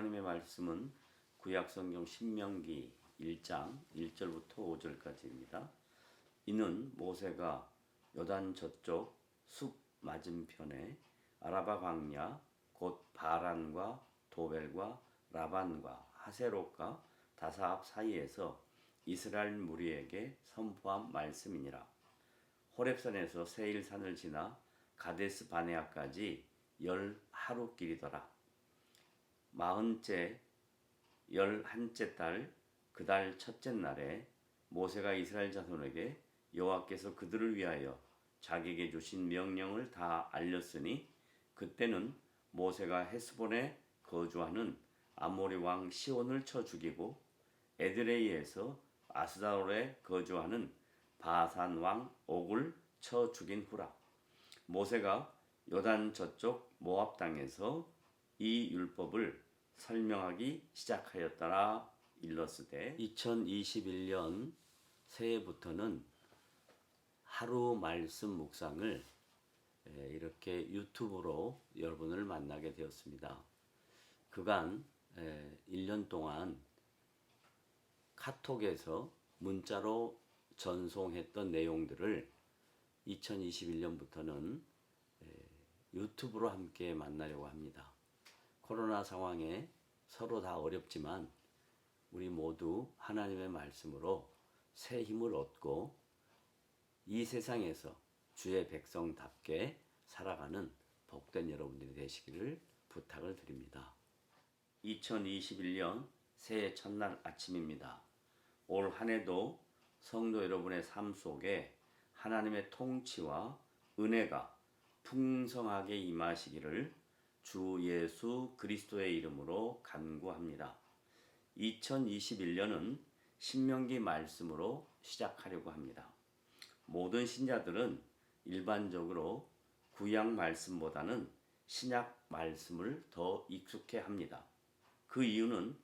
하나님의 말씀은 구약성경 신명기 1장 1절부터 5절까지입니다. 이는 모세가 요단 저쪽 숲 맞은편에 아라바 광야 곧 바란과 도벨과 라반과 하세롯과 다사압 사이에서 이스라엘 무리에게 선포한 말씀이니라. 호렙산에서 세일산을 지나 가데스 바네아까지 10하루 길이더라. 11째 달 그 달 첫째 날에 모세가 이스라엘 자손에게 여호와께서 그들을 위하여 자기에게 주신 명령을 다 알렸으니 그때는 모세가 헤스본에 거주하는 아모리 왕 시온을 쳐 죽이고 에드레이에서 아스다롤에 거주하는 바산 왕 옥을 쳐 죽인 후라. 모세가 요단 저쪽 모압 땅에서 이 율법을 설명하기 시작하였더라. 일러스되 2021년 새해부터는 하루 말씀 묵상을 이렇게 유튜브로 여러분을 만나게 되었습니다. 그간 1년 동안 카톡에서 문자로 전송했던 내용들을 2021년부터는 유튜브로 함께 만나려고 합니다. 코로나 상황에 서로 다 어렵지만 우리 모두 하나님의 말씀으로 새 힘을 얻고 이 세상에서 주의 백성답게 살아가는 복된 여러분들이 되시기를 부탁을 드립니다. 2021년 새해 첫날 아침입니다. 올 한 해도 성도 여러분의 삶 속에 하나님의 통치와 은혜가 풍성하게 임하시기를 주 예수 그리스도의 이름으로 간구합니다. 2021년은 신명기 말씀으로 시작하려고 합니다. 모든 신자들은 일반적으로 구약 말씀보다는 신약 말씀을 더 익숙해 합니다. 그 이유는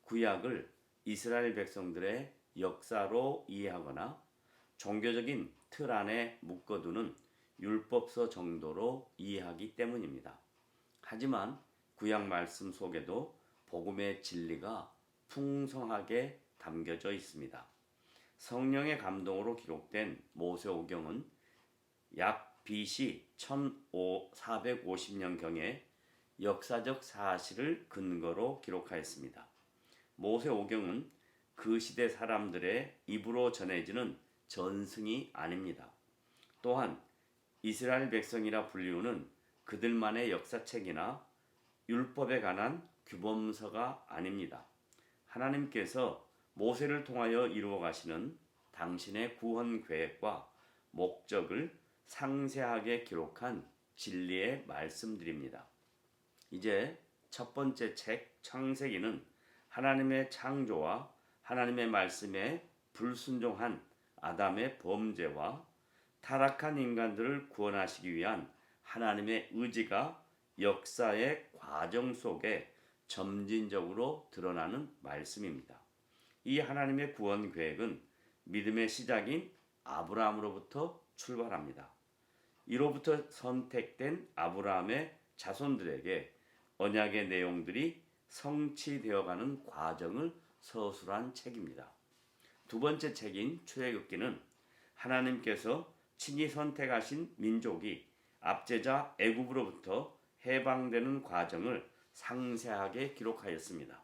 구약을 이스라엘 백성들의 역사로 이해하거나 종교적인 틀 안에 묶어두는 율법서 정도로 이해하기 때문입니다. 하지만 구약 말씀 속에도 복음의 진리가 풍성하게 담겨져 있습니다. 성령의 감동으로 기록된 모세오경은 약 BC 1450년경에 역사적 사실을 근거로 기록하였습니다. 모세오경은 그 시대 사람들의 입으로 전해지는 전승이 아닙니다. 또한 이스라엘 백성이라 불리우는 그들만의 역사책이나 율법에 관한 규범서가 아닙니다. 하나님께서 모세를 통하여 이루어 가시는 당신의 구원 계획과 목적을 상세하게 기록한 진리의 말씀들입니다. 이제 첫 번째 책 창세기는 하나님의 창조와 하나님의 말씀에 불순종한 아담의 범죄와 타락한 인간들을 구원하시기 위한 하나님의 의지가 역사의 과정 속에 점진적으로 드러나는 말씀입니다. 이 하나님의 구원 계획은 믿음의 시작인 아브라함으로부터 출발합니다. 이로부터 선택된 아브라함의 자손들에게 언약의 내용들이 성취되어가는 과정을 서술한 책입니다. 두 번째 책인 출애굽기는 하나님께서 친히 선택하신 민족이 압제자 애굽으로부터 해방되는 과정을 상세하게 기록하였습니다.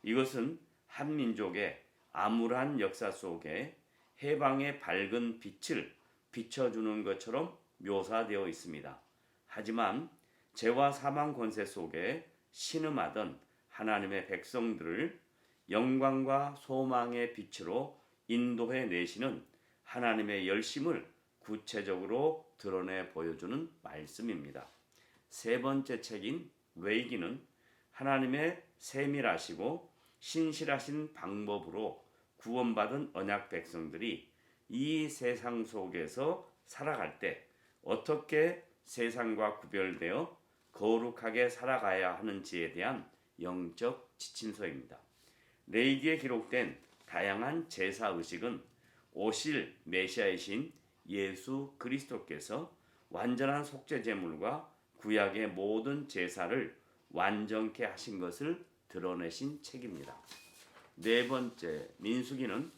이것은 한 민족의 암울한 역사 속에 해방의 밝은 빛을 비춰주는 것처럼 묘사되어 있습니다. 하지만 죄와 사망 권세 속에 신음하던 하나님의 백성들을 영광과 소망의 빛으로 인도해 내시는 하나님의 열심을 구체적으로 드러내 보여주는 말씀입니다. 세 번째 책인 레위기는 하나님의 세밀하시고 신실하신 방법으로 구원받은 언약 백성들이 이 세상 속에서 살아갈 때 어떻게 세상과 구별되어 거룩하게 살아가야 하는지에 대한 영적 지침서입니다. 레위기에 기록된 다양한 제사 의식은 오실 메시아이신 예수 그리스도께서 완전한 속죄 제물과 구약의 모든 제사를 완전케 하신 것을 드러내신 책입니다. 네 번째, 민수기는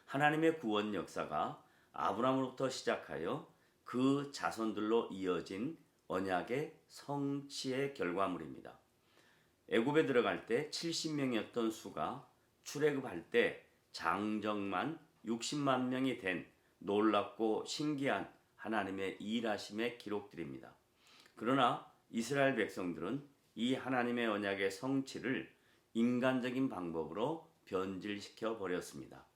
하나님의 구원 역사가 아브라함으로부터 시작하여 그 자손들로 이어진 언약의 성취의 결과물입니다. 애굽에 들어갈 때 70명이었던 수가 출애굽할 때 장정만 60만 명이 된 놀랍고 신기한 하나님의 일하심의 기록들입니다. 그러나 이스라엘 백성들은 이 하나님의 언약의 성취를 인간적인 방법으로 변질시켜 버렸습니다.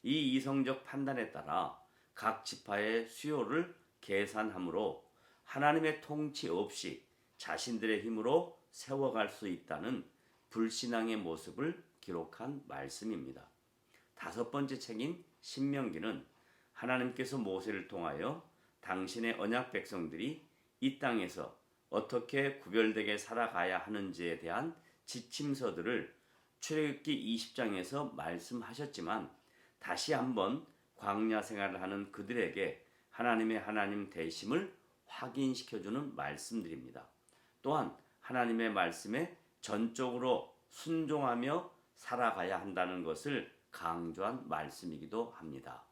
이 이성적 판단에 따라 각 지파의 수요를 계산함으로 하나님의 통치 없이 자신들의 힘으로 세워갈 수 있다는 불신앙의 모습을 기록한 말씀입니다. 다섯 번째 책인 신명기는 하나님께서 모세를 통하여 당신의 언약 백성들이 이 땅에서 어떻게 구별되게 살아가야 하는지에 대한 지침서들을 출애굽기 20장에서 말씀하셨지만 다시 한번 광야 생활을 하는 그들에게 하나님의 하나님 되심을 확인시켜주는 말씀들입니다. 또한 하나님의 말씀에 전적으로 순종하며 살아가야 한다는 것을 강조한 말씀이기도 합니다.